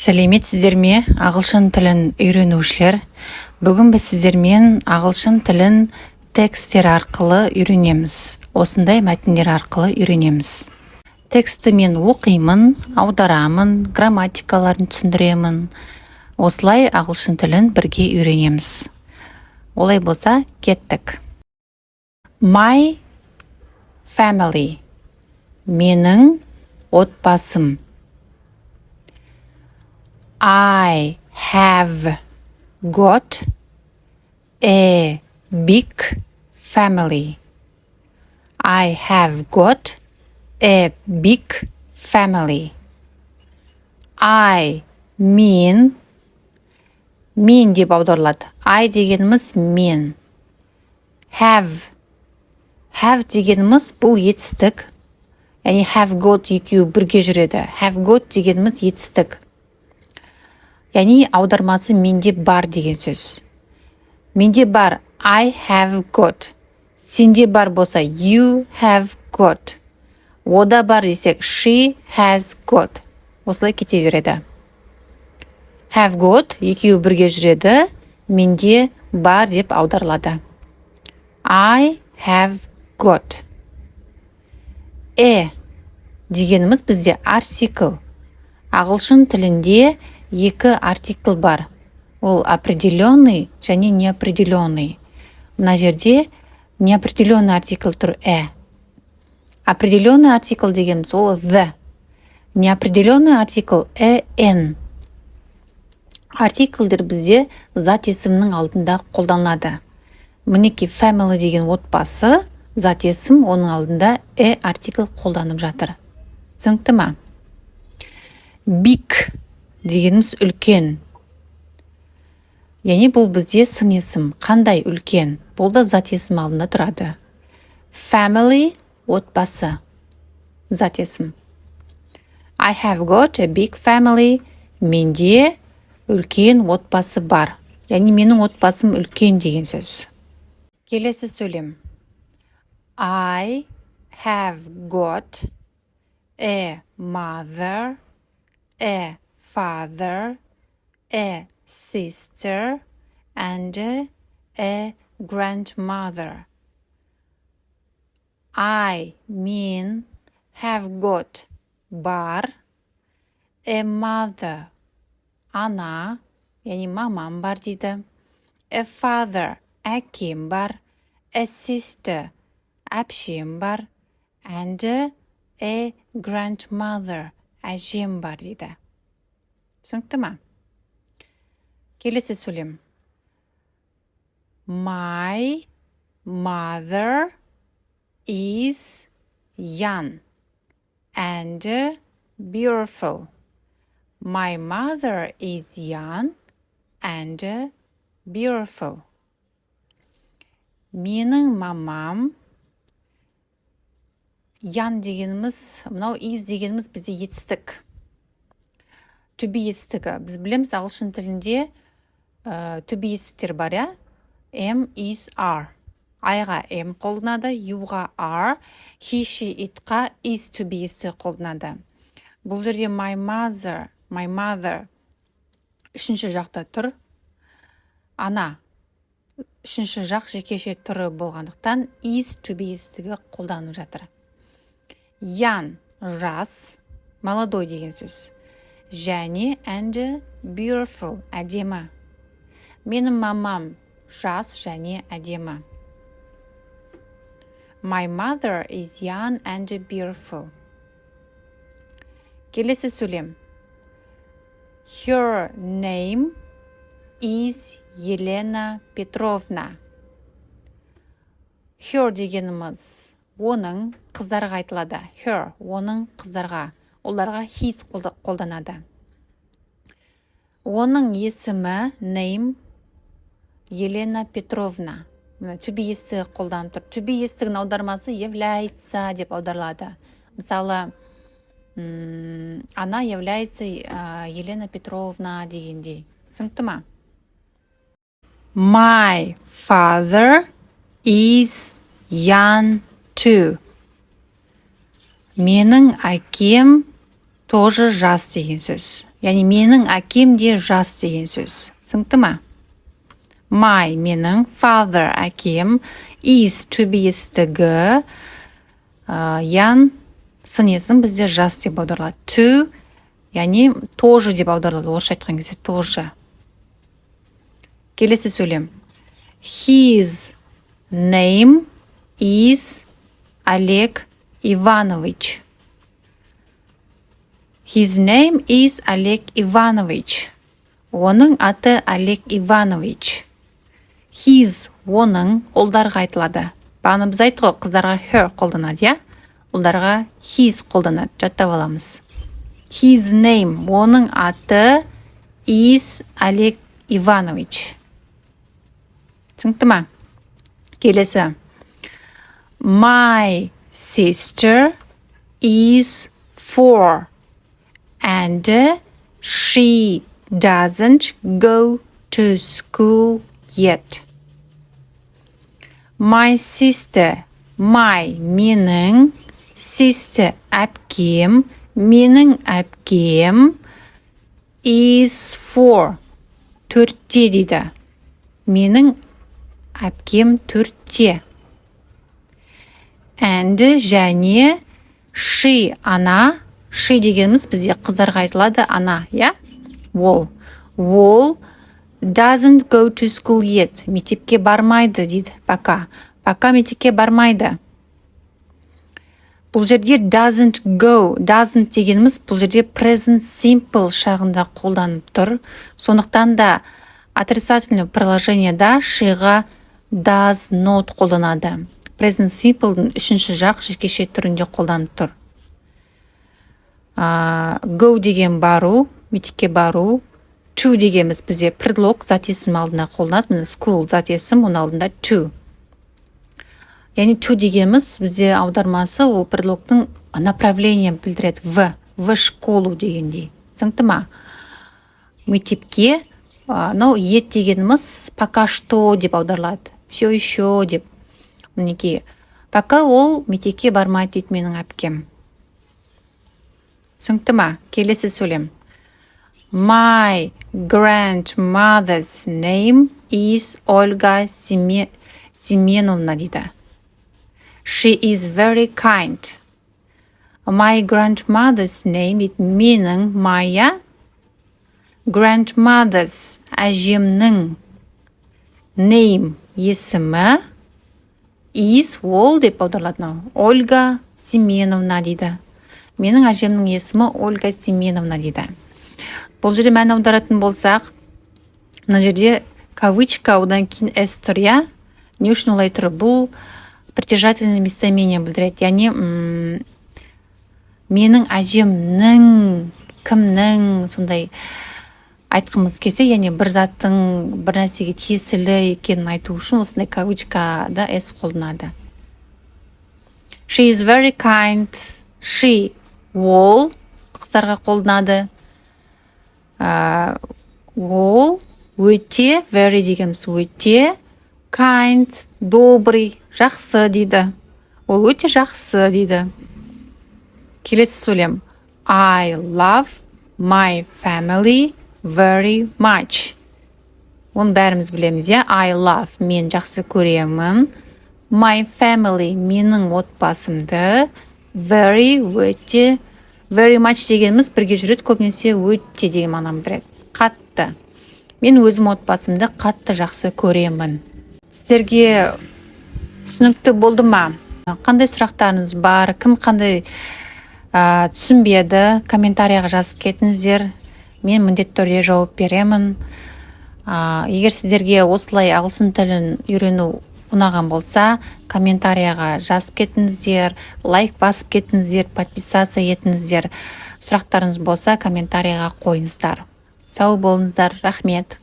Сәлеметсіздер ме, ағылшын тілін үйренушілер? Бүгін біз сіздермен ағылшын тілін текстер арқылы үйренеміз. Осындай мәтіндер арқылы үйренеміз. Тексті мен оқимын, аударамын, грамматикаларын түсіндіремін. Осылай ағылшын тілін бірге үйренеміз. Олай болса, кеттік. My family. Менің отбасым. I have got a big family. I have got a big family. I мен деп аударылады. I дегеніміз мен. Have дегеніміз бұл етістік. Яғни have got екеуі бірге жүреді. Have got дегеніміз етістік. Яғни аудармасы менде бар деген сөз. Менде бар I have got. Сенде бар болса you have got. Ода бар десек she has got. Осылай кете береді. Have got екеуі бірге жүреді. Менде бар деп аударылады. I have got. Дегеніміз бізде артикл. Ағылшын тілінде екі артикл бар. Ол определенный және неопределенный. Мына жерде неопределенный артикл тұр Определенный артикл дегеніміз ол the. Неопределенный артикл n. Артиклдер бізде зат есімнің алдында қолданылады. Мінеки family деген отбасы, зат есім, оның алдында артикл қолданып жатыр. Түсінікті ме? Big дегеніміз үлкен. Яғни бұл бізде сын есім. Қандай үлкен? Бұл да зат есім алдында тұрады. Family отбасы. Зат есім. I have got a big family. Менде үлкен отбасы бар. Яғни менің отбасым үлкен деген сөз. Келесі сөйлем. I have got a mother, a father, a sister, and a grandmother. I mean have got бар, a mother, ана, яғни мамам бар дейді. A father, әкем бар. A sister, әпшем бар. And a grandmother, әжем бар дейді. Түсінікті ме? Келесі сөйлем. My mother is young and beautiful. My mother is young and beautiful. Менің мамам, young дегеніміз, мынау is дегеніміз бізде етістік. To be етістігі. Біз білеміз ағылшын тілінде to be етістіктер бар, я? Am, is, are. Айға am қолданады, youға are, he, she, itқа is to be етістігі қолданады. Бұл жерде my mother үшінші жақта тұр. Ана үшінші жақ жекеше түрі болғандықтан is to be етістігі қолданып жатыр. Young жас, молодой деген сөз. Және and beautiful әдемі. Менің мамам жас және әдемі. My mother is young and beautiful. Келесі сөйлем. Her name is Елена Петровна. Her дегеніміз оның қыздарға айтылады. Her, оның қыздарға. Оларға his қолданады. Оның есімі name Елена Петровна. To be есі қолданып тұр. To be естігін аудармасы является деп аударылады. Мысалы, она является Елена Петровна дегендей. Түсінікті ме? My father is young too. Менің әкем тоже жас деген сөз. яғни менің әкем де жас деген сөз. Түсінікті ма? My менің, father әкем, is to be естігі, ян сын есім бізде жас деп аударылады. To яғни тоже деп аударылады. Орысша айтқан кезде тоже. Келесі сөйлем. His name is Олег Иванович. His name is Олег Иванович. Оның аты Олег Иванович. His оның ұлдарға айтылады. Бағана біз айттық қой, қыздарға her қолданады, я? Ұлдарға his қолданады. Жаттап аламыз. His name оның аты is Олег Иванович. Түсінікті ма? Келесі. My sister is 4 and she doesn't go to school yet. My sister, my менің, sister әпкем, менің әпкем is 4 4-те дейді. Менің әпкем 4-те. And және she ана, she дегеніміз бізде қыздарға айтылады ана, я? Ол doesn't go to school yet. Мектепке бармайды дейді. Пока мектепке бармайды. Бұл жерде doesn't go, doesn't дегеніміз бұл жерде present simple шағында қолданып тұр. Сондықтан да отрицательный приложениеда sheға does not қолданады. Present simple'дың үшінші жақ жекеше түрінде қолданып тұр. Go деген бару, мектепке бару. To дегеніміз бізде предлог зат есім алдына қолданады. Міне school зат есім, оның алдында to. Яғни to дегеніміз бізде аудармасы ол предлогтың направлением білдіреді. В школу дегендей. Түсінікті ма? Мектепке, ет дегеніміз пока что деп аударылады. Все еще деп. Мінекей, пока ол мектепке бармайды дейді менің әпкем. Түсінікті ма? Келесі сөйлем. My grandmother's name is Olga Семеновна дейді. She is very kind. My grandmother's name is менің, Maya. Grandmother's әжемнің name есімі is ол деп аударылады. Ольга Семеновна дейді. Менің әжемнің есімі Ольга Семеновна дейді. Бұл жерде мән аударатын болсақ, мына жерде кавычка, одан кейін s тұр, я? Не үшін олай тұр? Бұл притяжательное местоимение білдіреді. Яғни менің әжемнің, кімнің, сондай айтқымыз келсе, яғни бір заттың бір нәрсеге тиесілі екенін айту үшін осындай кавычкада s қолданады. She is very kind. She ол қыздарға қолданады. Ол өте, very дегеніміз өте, kind, добрый, жақсы дейді. Ол өте жақсы дейді. Келесі сөйлем. I love my family very much. Оны бәріміз білеміз, я? I love, мен жақсы көремін. My family, менің отбасымды. Very, өте. Very much дегеніміз бірге жүреді, көбінесе өте деген мағынаны білдіреді. Қатты. Мен өзім отбасымды қатты жақсы көремін. Сіздерге түсінікті болды ма? Қандай сұрақтарыңыз бар? Кім қандай түсінбеді? Комментарияға жазып кетіңіздер. Мен міндетті түрде жауап беремін. Егер сіздерге осылай ағылшын тілін үйрену ұнаған болса, комментарияға жазып кетіңіздер, лайк басып кетіңіздер, подписация етіңіздер. Сұрақтарыңыз болса, комментарияға қойыңыздар. Сау болыңыздар, рахмет.